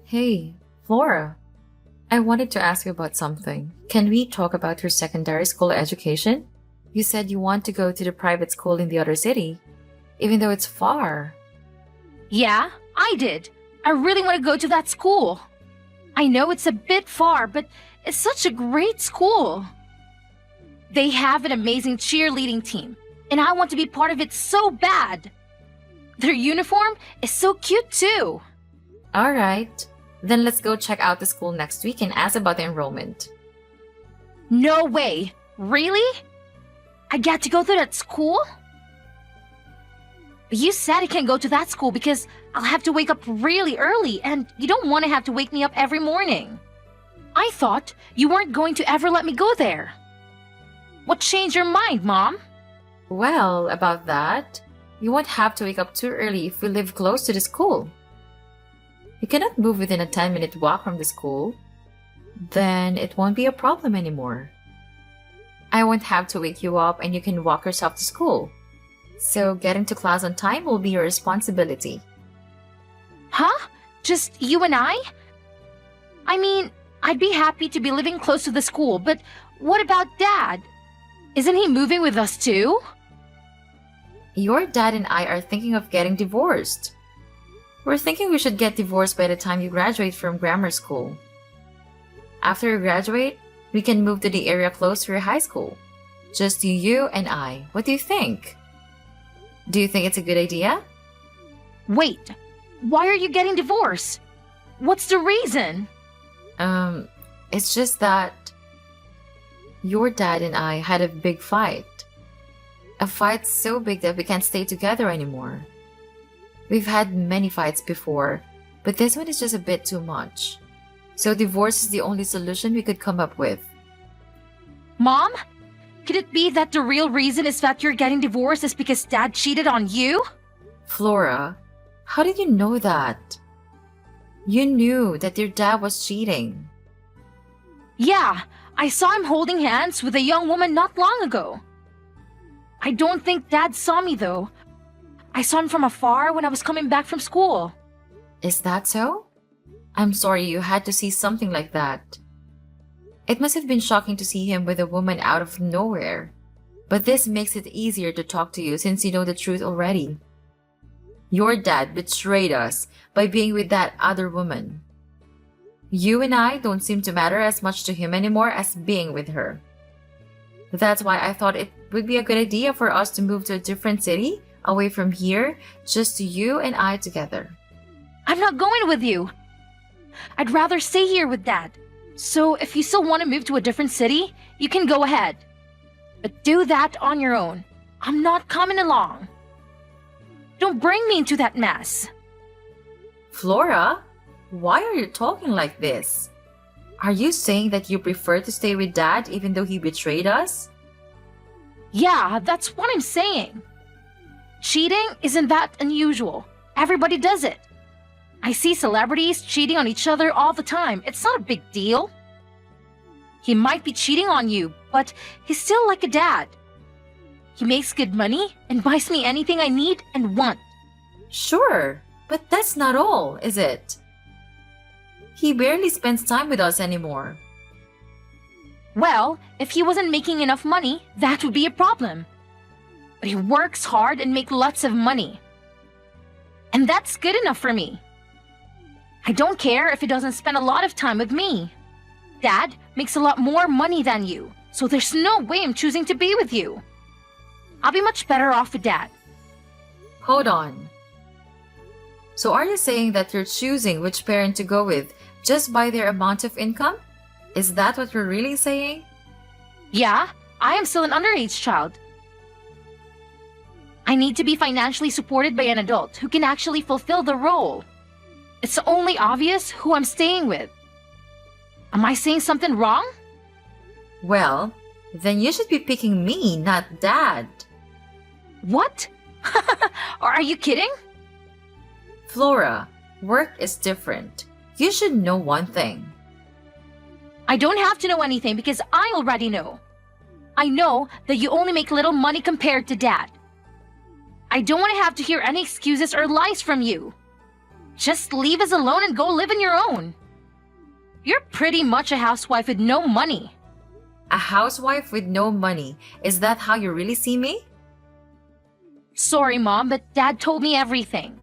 Hey, Flora, I wanted to ask you about something. Can we talk about your secondary school education? You said you want to go to the private school in the other city, even though it's far. Yeah, I did. I really want to go to that school. I know it's a bit far, but it's such a great school. They have an amazing cheerleading team, and I want to be part of it so bad. Their uniform is so cute too. Alright, then let's go check out the school next week and ask about the enrollment. No way. Really? I get to go to that school? You said I can't go to that school because I'll have to wake up really early, and you don't want to have to wake me up every morning. I thought you weren't going to ever let me go there. What changed your mind, Mom? Well, about that, you won't have to wake up too early if we live close to the school. You cannot move within a 10-minute walk from the school. Then it won't be a problem anymore. I won't have to wake you up and you can walk yourself to school. So getting to class on time will be your responsibility. Huh? Just you and I? I mean, I'd be happy to be living close to the school, but what about Dad? Isn't he moving with us too? Your dad and I are thinking of getting divorced. We're thinking we should get divorced by the time you graduate from grammar school. After you graduate, we can move to the area close to your high school. Just you and I. What do you think? Do you think it's a good idea? Wait, why are you getting divorced? What's the reason? It's just that your dad and I had a big fight. A fight so big that we can't stay together anymore. We've had many fights before, but this one is just a bit too much. So divorce is the only solution we could come up with. Mom? Could it be that the real reason is that you're getting divorced is because Dad cheated on you? Flora, how did you know that? You knew that your dad was cheating. Yeah, I saw him holding hands with a young woman not long ago. I don't think Dad saw me though. I saw him from afar when I was coming back from school. Is that so? I'm sorry you had to see something like that. It must have been shocking to see him with a woman out of nowhere. But this makes it easier to talk to you since you know the truth already. Your dad betrayed us by being with that other woman. You and I don't seem to matter as much to him anymore as being with her. That's why I thought it would be a good idea for us to move to a different city, away from here, just you and I together. I'm not going with you. I'd rather stay here with Dad. So if you still want to move to a different city, you can go ahead. But do that on your own. I'm not coming along. Don't bring me into that mess. Flora, why are you talking like this? Are you saying that you prefer to stay with Dad even though he betrayed us? Yeah, that's what I'm saying. Cheating isn't that unusual. Everybody does it. I see celebrities cheating on each other all the time. It's not a big deal. He might be cheating on you, but he's still like a dad. He makes good money and buys me anything I need and want. Sure, but that's not all, is it? He barely spends time with us anymore. Well, if he wasn't making enough money, that would be a problem. But he works hard and makes lots of money. And that's good enough for me. I don't care if he doesn't spend a lot of time with me. Dad makes a lot more money than you, so there's no way I'm choosing to be with you. I'll be much better off with Dad. Hold on. So are you saying that you're choosing which parent to go with just by their amount of income? Is that what you're really saying? Yeah, I am still an underage child. I need to be financially supported by an adult who can actually fulfill the role. It's only obvious who I'm staying with. Am I saying something wrong? Well, then you should be picking me, not Dad. What? Or are you kidding? Flora, work is different. You should know one thing. I don't have to know anything because I already know. I know that you only make little money compared to Dad. I don't want to have to hear any excuses or lies from you. Just leave us alone and go live on your own. You're pretty much a housewife with no money. A housewife with no money. Is that how you really see me? Sorry, Mom, but Dad told me everything.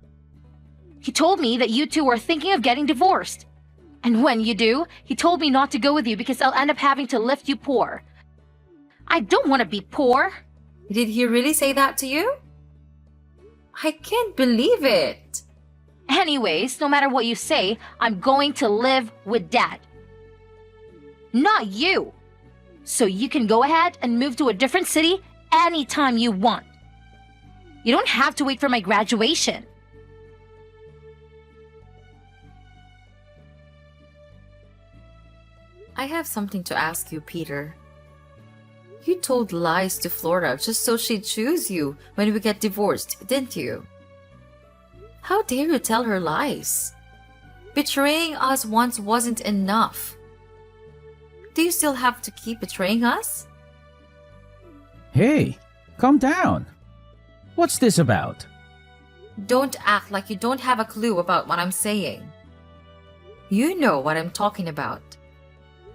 He told me that you two are thinking of getting divorced. And when you do, he told me not to go with you because I'll end up having to lift you poor. I don't want to be poor. Did he really say that to you? I can't believe it. Anyways, no matter what you say, I'm going to live with Dad. Not you. So you can go ahead and move to a different city anytime you want. You don't have to wait for my graduation. I have something to ask you, Peter. You told lies to Flora just so she'd choose you when we get divorced, didn't you? How dare you tell her lies? Betraying us once wasn't enough. Do you still have to keep betraying us? Hey, calm down. What's this about? Don't act like you don't have a clue about what I'm saying. You know what I'm talking about.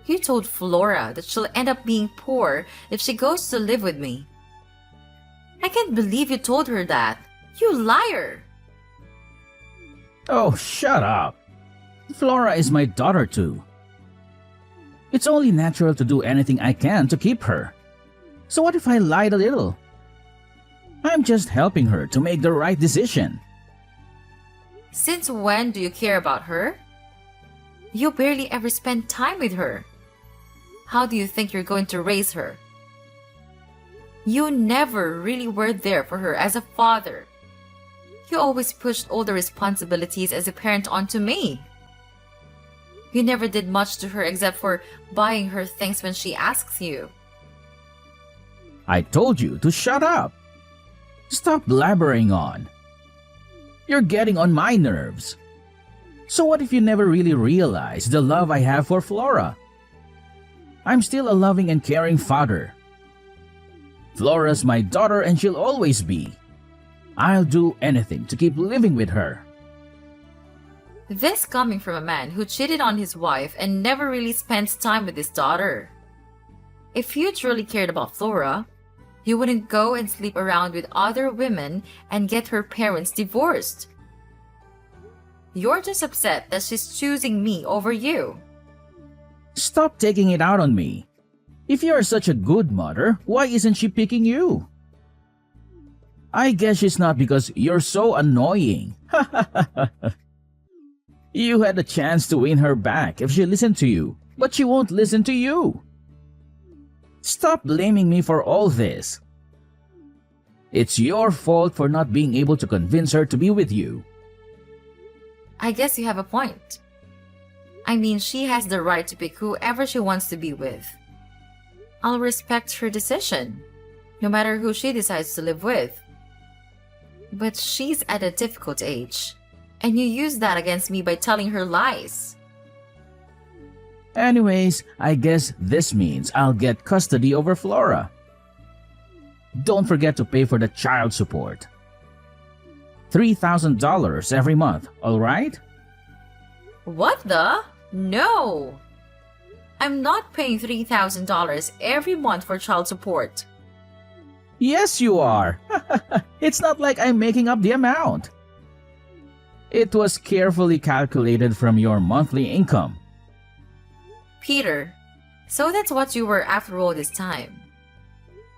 You told Flora that she'll end up being poor if she goes to live with me. I can't believe you told her that. You liar! Oh, shut up. Flora is my daughter too. It's only natural to do anything I can to keep her. So what if I lied a little? I'm just helping her to make the right decision. Since when do you care about her? You barely ever spend time with her. How do you think you're going to raise her? You never really were there for her as a father. You always pushed all the responsibilities as a parent onto me. You never did much to her except for buying her things when she asks you. I told you to shut up. Stop blabbering on. You're getting on my nerves. So what if you never really realized the love I have for Flora? I'm still a loving and caring father. Flora's my daughter and she'll always be. I'll do anything to keep living with her. This coming from a man who cheated on his wife and never really spends time with his daughter. If you truly cared about Flora, you wouldn't go and sleep around with other women and get her parents divorced. You're just upset that she's choosing me over you. Stop taking it out on me. If you are such a good mother, why isn't she picking you? I guess she's not because you're so annoying. You had a chance to win her back if she listened to you, but she won't listen to you. Stop blaming me for all this. It's your fault for not being able to convince her to be with you. I guess you have a point. I mean, she has the right to pick whoever she wants to be with. I'll respect her decision, no matter who she decides to live with. But she's at a difficult age, and you use that against me by telling her lies. Anyways, I guess this means I'll get custody over Flora. Don't forget to pay for the child support. $3,000 every month, alright? What the? No! I'm not paying $3,000 every month for child support. Yes, you are. It's not like I'm making up the amount. It was carefully calculated from your monthly income. Peter, so that's what you were after all this time.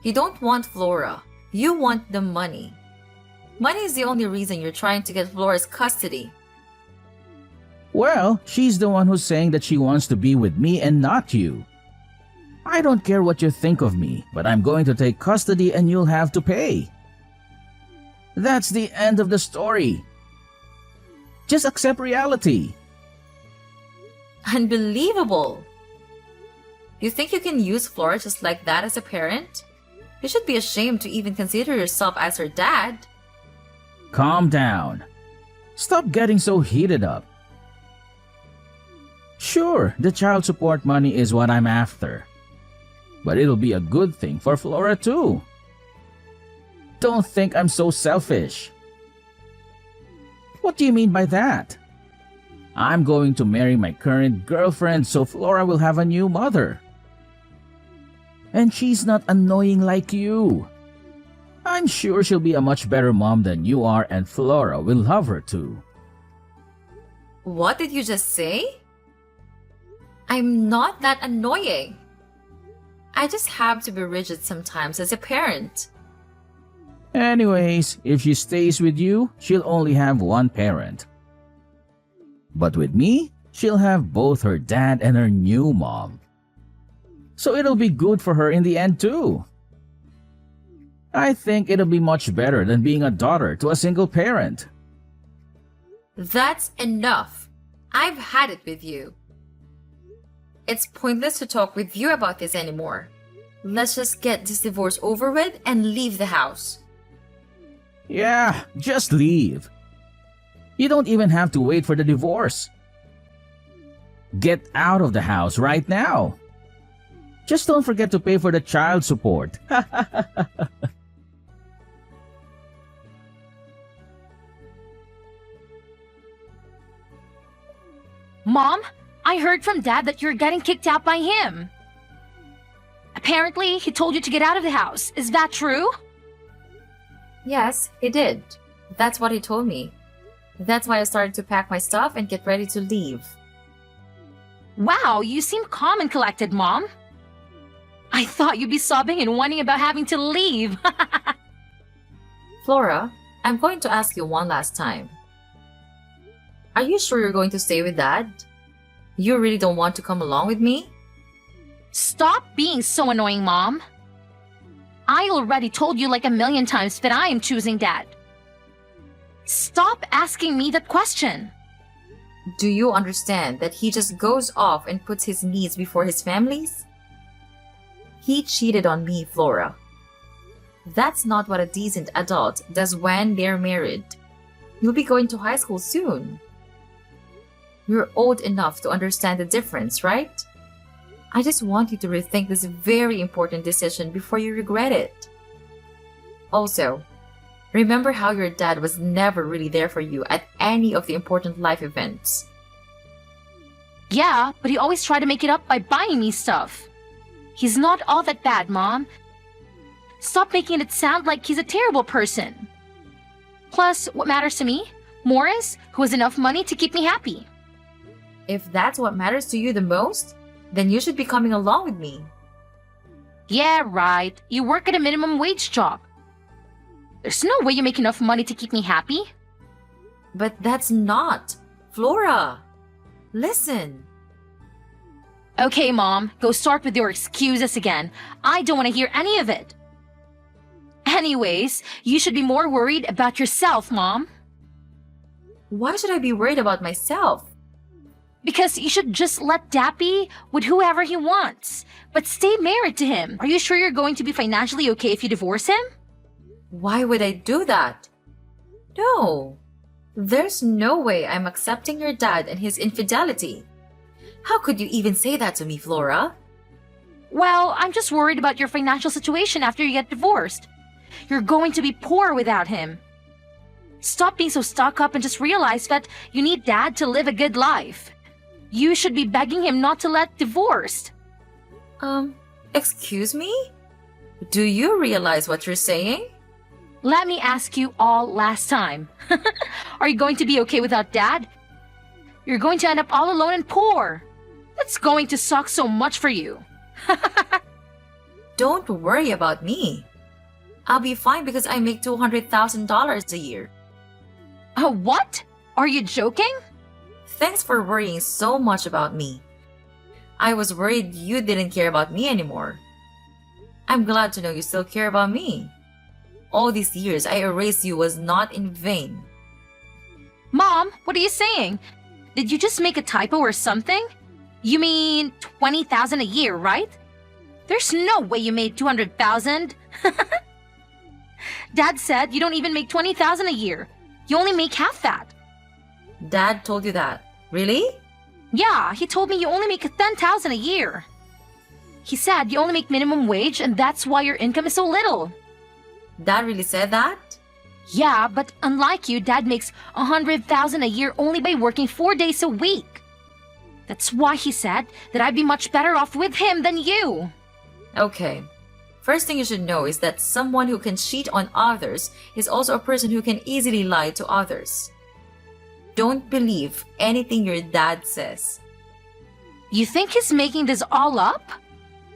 You don't want Flora. You want the money. Money is the only reason you're trying to get Flora's custody. Well, she's the one who's saying that she wants to be with me and not you. I don't care what you think of me, but I'm going to take custody and you'll have to pay. That's the end of the story. Just accept reality. Unbelievable! You think you can use Flora just like that as a parent? You should be ashamed to even consider yourself as her dad. Calm down. Stop getting so heated up. Sure, the child support money is what I'm after. But it'll be a good thing for Flora too. Don't think I'm so selfish. What do you mean by that? I'm going to marry my current girlfriend so Flora will have a new mother. And she's not annoying like you. I'm sure she'll be a much better mom than you are and Flora will love her too. What did you just say? I'm not that annoying. I just have to be rigid sometimes as a parent. Anyways, if she stays with you, she'll only have one parent. But with me, she'll have both her dad and her new mom. So it'll be good for her in the end too. I think it'll be much better than being a daughter to a single parent. That's enough. I've had it with you. It's pointless to talk with you about this anymore. Let's just get this divorce over with and leave the house. Yeah, just leave. You don't even have to wait for the divorce. Get out of the house right now. Just don't forget to pay for the child support. Mom, I heard from Dad that you're getting kicked out by him. Apparently, he told you to get out of the house. Is that true? Yes, he did. That's what he told me. That's why I started to pack my stuff and get ready to leave. Wow, you seem calm and collected, Mom. I thought you'd be sobbing and whining about having to leave. Flora, I'm going to ask you one last time. Are you sure you're going to stay with Dad? You really don't want to come along with me? Stop being so annoying, Mom. I already told you like a million times that I am choosing Dad. Stop asking me that question. Do you understand that he just goes off and puts his needs before his family's? He cheated on me, Flora. That's not what a decent adult does when they're married. You'll be going to high school soon. You're old enough to understand the difference, right? I just want you to rethink this very important decision before you regret it. Also, remember how your dad was never really there for you at any of the important life events. Yeah, but he always tried to make it up by buying me stuff. He's not all that bad, Mom. Stop making it sound like he's a terrible person. Plus, what matters to me? Morris, who has enough money to keep me happy. If that's what matters to you the most, then you should be coming along with me. Yeah, right. You work at a minimum wage job. There's no way you make enough money to keep me happy. But that's not. Flora, listen. Okay, Mom, go start with your excuses again. I don't want to hear any of it. Anyways, you should be more worried about yourself, Mom. Why should I be worried about myself? Because you should just let Dad be with whoever he wants, but stay married to him. Are you sure you're going to be financially okay if you divorce him? Why would I do that? No. There's no way I'm accepting your dad and his infidelity. How could you even say that to me, Flora? Well, I'm just worried about your financial situation after you get divorced. You're going to be poor without him. Stop being so stuck up and just realize that you need Dad to live a good life. You should be begging him not to get divorced. Excuse me? Do you realize what you're saying? Let me ask you all last time. Are you going to be okay without Dad? You're going to end up all alone and poor. That's going to suck so much for you. Don't worry about me. I'll be fine because I make $200,000 a year. What? Are you joking? Thanks for worrying so much about me. I was worried you didn't care about me anymore. I'm glad to know you still care about me. All these years I erased you was not in vain. Mom, what are you saying? Did you just make a typo or something? You mean 20,000 a year, right? There's no way you made 200,000. Dad said you don't even make 20,000 a year. You only make half that. Dad told you that. Really? Yeah, he told me you only make 10,000 a year. He said you only make minimum wage and that's why your income is so little. Dad really said that? Yeah, but unlike you, Dad makes 100,000 a year only by working 4 days a week. That's why he said that I'd be much better off with him than you. Okay. First thing you should know is that someone who can cheat on others is also a person who can easily lie to others. Don't believe anything your dad says. You think he's making this all up?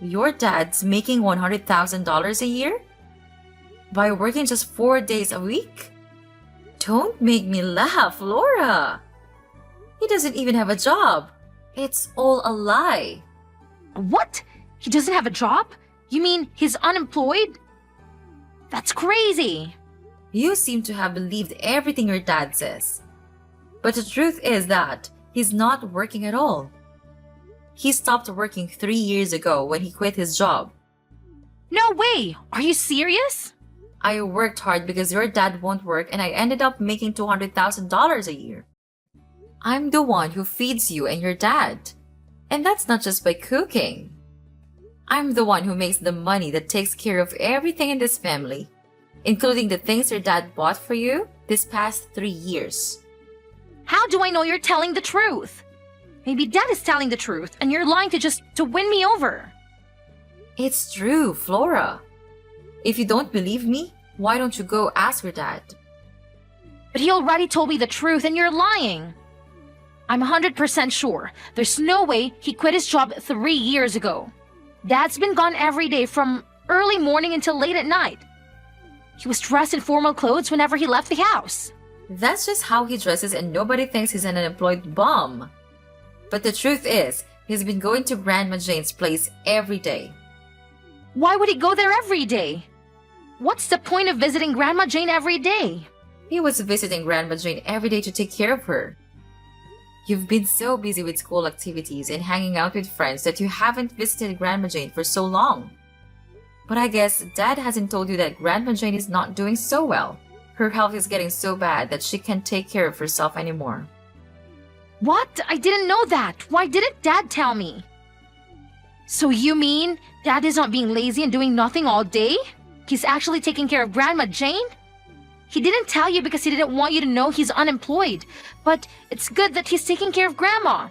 Your dad's making $100,000 a year? By working just 4 days a week? Don't make me laugh, Laura. He doesn't even have a job. It's all a lie. What? He doesn't have a job? You mean he's unemployed? That's crazy. You seem to have believed everything your dad says. But the truth is that he's not working at all. He stopped working 3 years ago when he quit his job. No way! Are you serious? I worked hard because your dad won't work and I ended up making $200,000 a year. I'm the one who feeds you and your dad. And that's not just by cooking. I'm the one who makes the money that takes care of everything in this family, including the things your dad bought for you this past 3 years. How do I know you're telling the truth? Maybe Dad is telling the truth and you're lying to win me over. It's true, Flora. If you don't believe me, why don't you go ask your dad? But he already told me the truth and you're lying. I'm 100% sure there's no way he quit his job 3 years ago. Dad's been gone every day from early morning until late at night. He was dressed in formal clothes whenever he left the house. That's just how he dresses and nobody thinks he's an unemployed bum. But the truth is, he's been going to Grandma Jane's place every day. Why would he go there every day? What's the point of visiting Grandma Jane every day? He was visiting Grandma Jane every day to take care of her. You've been so busy with school activities and hanging out with friends that you haven't visited Grandma Jane for so long. But I guess Dad hasn't told you that Grandma Jane is not doing so well. Her health is getting so bad that she can't take care of herself anymore. What? I didn't know that. Why didn't Dad tell me? So you mean Dad is not being lazy and doing nothing all day? He's actually taking care of Grandma Jane? He didn't tell you because he didn't want you to know he's unemployed, but it's good that he's taking care of Grandma.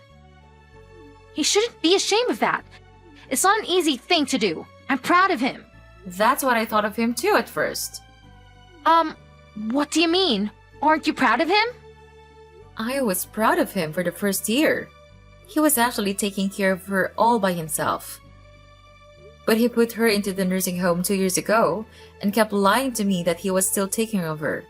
He shouldn't be ashamed of that. It's not an easy thing to do. I'm proud of him. That's what I thought of him too at first. What do you mean? Aren't you proud of him? I was proud of him for the first year. He was actually taking care of her all by himself. But he put her into the nursing home 2 years ago and kept lying to me that he was still taking care of her.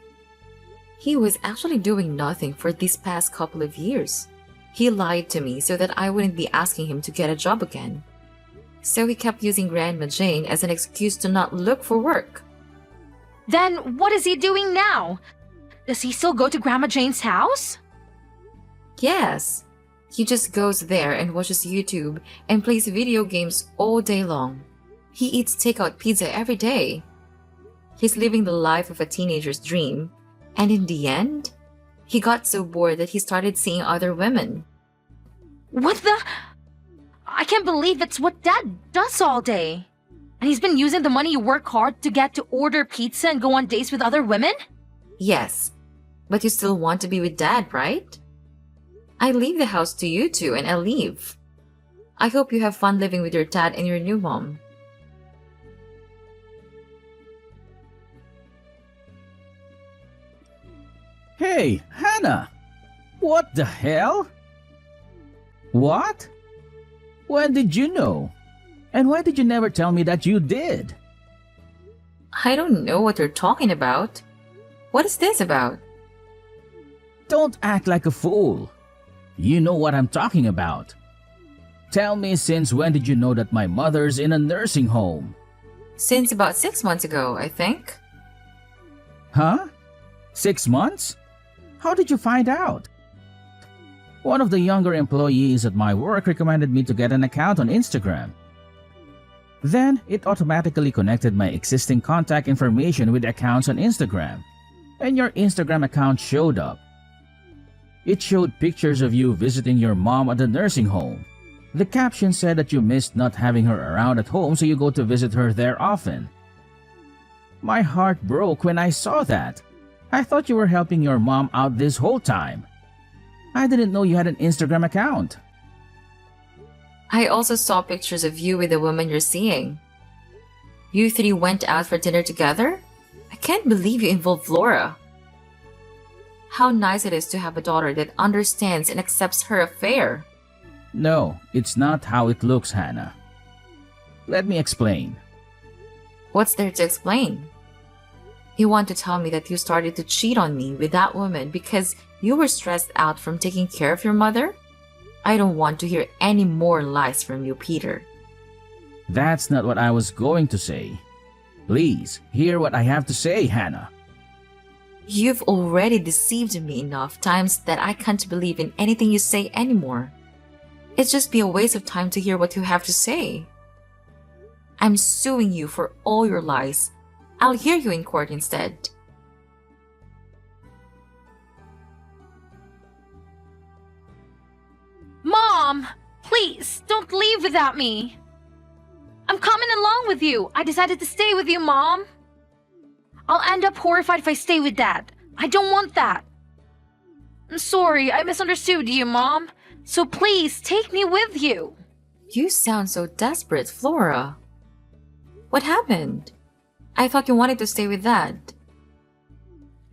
He was actually doing nothing for these past couple of years. He lied to me so that I wouldn't be asking him to get a job again. So he kept using Grandma Jane as an excuse to not look for work. Then what is he doing now? Does he still go to Grandma Jane's house? Yes. He just goes there and watches YouTube and plays video games all day long. He eats takeout pizza every day. He's living the life of a teenager's dream, and in the end, he got so bored that he started seeing other women. What the? I can't believe that's what Dad does all day. And he's been using the money you work hard to get to order pizza and go on dates with other women? Yes, but you still want to be with Dad, right? I leave the house to you two and I'll leave. I hope you have fun living with your dad and your new mom. Hey, Hannah! What the hell? What? When did you know? And why did you never tell me that you did? I don't know what you're talking about. What is this about? Don't act like a fool. You know what I'm talking about. Tell me, since when did you know that my mother's in a nursing home? Since about 6 months ago, I think. Huh? 6 months? How did you find out? One of the younger employees at my work recommended me to get an account on Instagram. Then, it automatically connected my existing contact information with accounts on Instagram, and your Instagram account showed up. It showed pictures of you visiting your mom at the nursing home. The caption said that you missed not having her around at home, so you go to visit her there often. My heart broke when I saw that. I thought you were helping your mom out this whole time. I didn't know you had an Instagram account. I also saw pictures of you with the woman you're seeing. You three went out for dinner together? I can't believe you involved Flora. How nice it is to have a daughter that understands and accepts her affair. No, it's not how it looks, Hannah. Let me explain. What's there to explain? You want to tell me that you started to cheat on me with that woman because you were stressed out from taking care of your mother? I don't want to hear any more lies from you, Peter. That's not what I was going to say. Please, hear what I have to say, Hannah. You've already deceived me enough times that I can't believe in anything you say anymore. It's just be a waste of time to hear what you have to say. I'm suing you for all your lies. I'll hear you in court instead. Mom, please, don't leave without me. I'm coming along with you. I decided to stay with you, Mom. I'll end up horrified if I stay with Dad. I don't want that. I'm sorry, I misunderstood you, Mom. So please, take me with you. You sound so desperate, Flora. What happened? I thought you wanted to stay with Dad.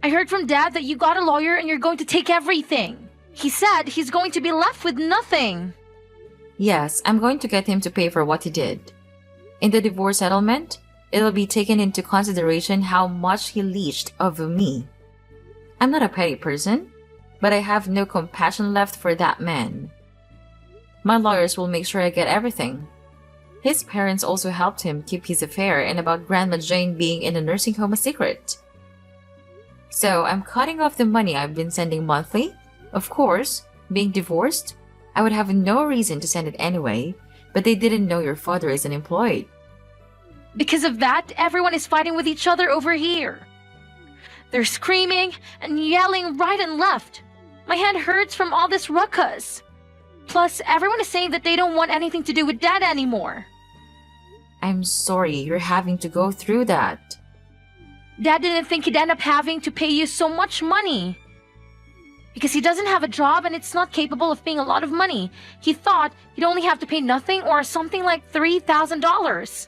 I heard from Dad that you got a lawyer and you're going to take everything. He said he's going to be left with nothing. Yes, I'm going to get him to pay for what he did. In the divorce settlement, it'll be taken into consideration how much he leached of me. I'm not a petty person, but I have no compassion left for that man. My lawyers will make sure I get everything. His parents also helped him keep his affair and about Grandma Jane being in a nursing home a secret. So I'm cutting off the money I've been sending monthly. Of course, being divorced, I would have no reason to send it anyway, but they didn't know your father is unemployed. Because of that, everyone is fighting with each other over here. They're screaming and yelling right and left. My head hurts from all this ruckus. Plus, everyone is saying that they don't want anything to do with Dad anymore. I'm sorry you're having to go through that. Dad didn't think he'd end up having to pay you so much money. Because he doesn't have a job and it's not capable of paying a lot of money. He thought he'd only have to pay nothing or something like $3,000.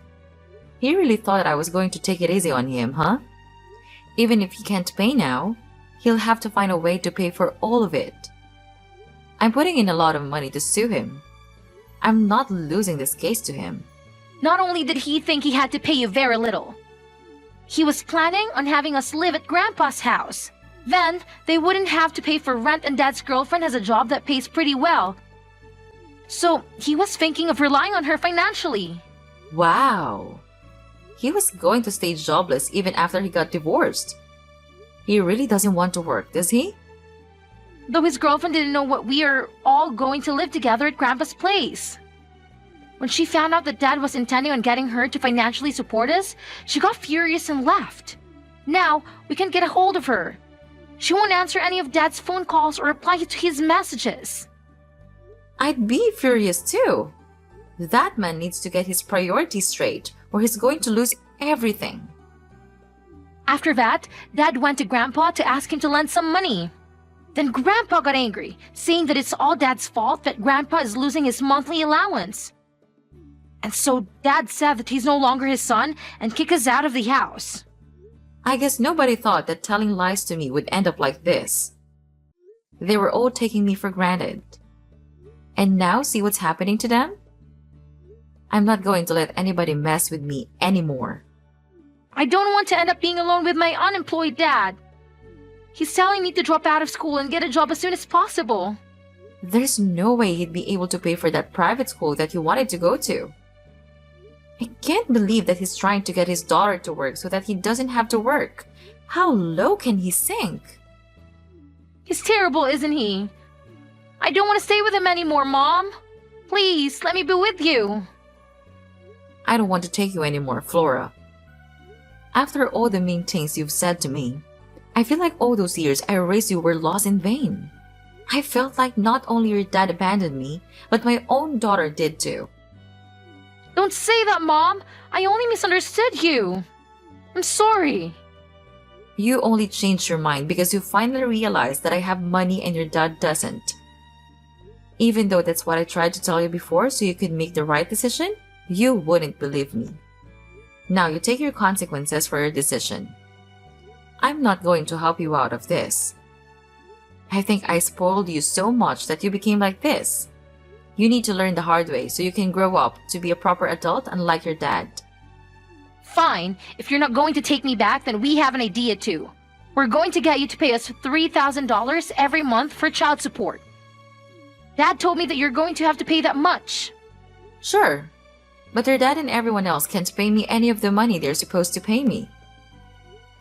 He really thought I was going to take it easy on him, huh? Even if he can't pay now, he'll have to find a way to pay for all of it. I'm putting in a lot of money to sue him. I'm not losing this case to him. Not only did he think he had to pay you very little, he was planning on having us live at Grandpa's house. Then, they wouldn't have to pay for rent and Dad's girlfriend has a job that pays pretty well. So, he was thinking of relying on her financially. Wow. He was going to stay jobless even after he got divorced. He really doesn't want to work, does he? Though his girlfriend didn't know what we are all going to live together at Grandpa's place. When she found out that Dad was intending on getting her to financially support us, she got furious and left. Now, we can't get a hold of her. She won't answer any of Dad's phone calls or reply to his messages. I'd be furious too. That man needs to get his priorities straight or he's going to lose everything. After that, Dad went to Grandpa to ask him to lend some money. Then Grandpa got angry, saying that it's all Dad's fault that Grandpa is losing his monthly allowance. And so Dad said that he's no longer his son and kick us out of the house. I guess nobody thought that telling lies to me would end up like this. They were all taking me for granted. And now see what's happening to them? I'm not going to let anybody mess with me anymore. I don't want to end up being alone with my unemployed dad. He's telling me to drop out of school and get a job as soon as possible. There's no way he'd be able to pay for that private school that he wanted to go to. I can't believe that he's trying to get his daughter to work so that he doesn't have to work. How low can he sink? He's terrible, isn't he? I don't want to stay with him anymore, Mom. Please, let me be with you. I don't want to take you anymore, Flora. After all the mean things you've said to me, I feel like all those years I raised you were lost in vain. I felt like not only your dad abandoned me, but my own daughter did too. Don't say that, Mom. I only misunderstood you. I'm sorry. You only changed your mind because you finally realized that I have money and your dad doesn't. Even though that's what I tried to tell you before so you could make the right decision, you wouldn't believe me. Now you take your consequences for your decision. I'm not going to help you out of this. I think I spoiled you so much that you became like this. You need to learn the hard way so you can grow up to be a proper adult unlike your dad. Fine, if you're not going to take me back, then we have an idea too. We're going to get you to pay us $3,000 every month for child support. Dad told me that you're going to have to pay that much. Sure, but your dad and everyone else can't pay me any of the money they're supposed to pay me.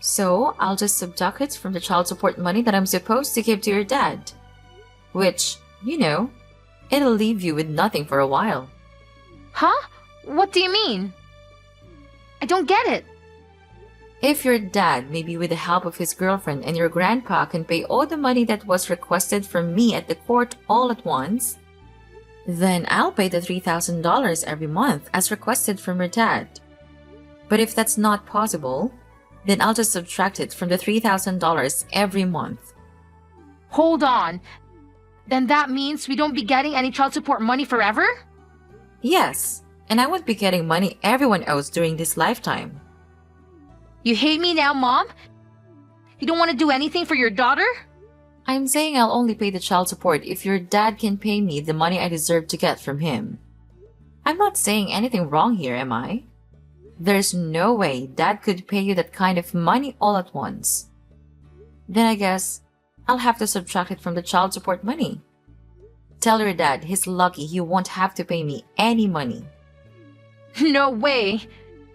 So I'll just subtract it from the child support money that I'm supposed to give to your dad. Which, it'll leave you with nothing for a while. Huh? What do you mean? I don't get it. If your dad, maybe with the help of his girlfriend and your grandpa, can pay all the money that was requested from me at the court all at once, then I'll pay the $3,000 every month as requested from your dad. But if that's not possible, then I'll just subtract it from the $3,000 every month. Hold on. Then that means we don't be getting any child support money forever? Yes, and I won't be getting money everyone owes during this lifetime. You hate me now, Mom? You don't want to do anything for your daughter? I'm saying I'll only pay the child support if your dad can pay me the money I deserve to get from him. I'm not saying anything wrong here, am I? There's no way Dad could pay you that kind of money all at once. Then I guess I'll have to subtract it from the child support money. Tell your dad he's lucky he won't have to pay me any money. No way.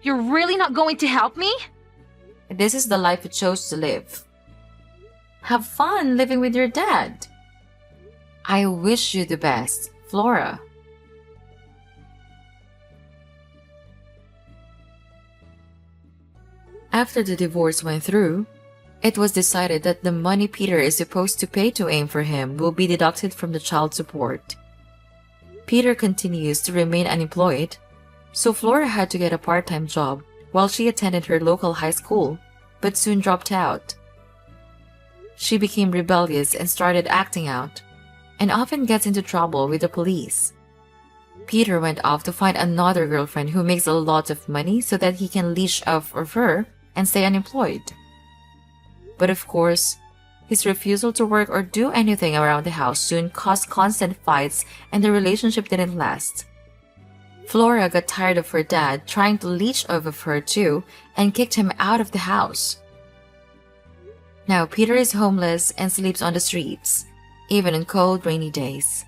You're really not going to help me? This is the life you chose to live. Have fun living with your dad. I wish you the best, Flora. After the divorce went through, it was decided that the money Peter is supposed to pay to AIM for him will be deducted from the child support. Peter continues to remain unemployed, so Flora had to get a part-time job while she attended her local high school, but soon dropped out. She became rebellious and started acting out, and often gets into trouble with the police. Peter went off to find another girlfriend who makes a lot of money so that he can leash off of her and stay unemployed. But of course, his refusal to work or do anything around the house soon caused constant fights and the relationship didn't last. Flora got tired of her dad trying to leech off of her too and kicked him out of the house. Now Peter is homeless and sleeps on the streets, even on cold, rainy days.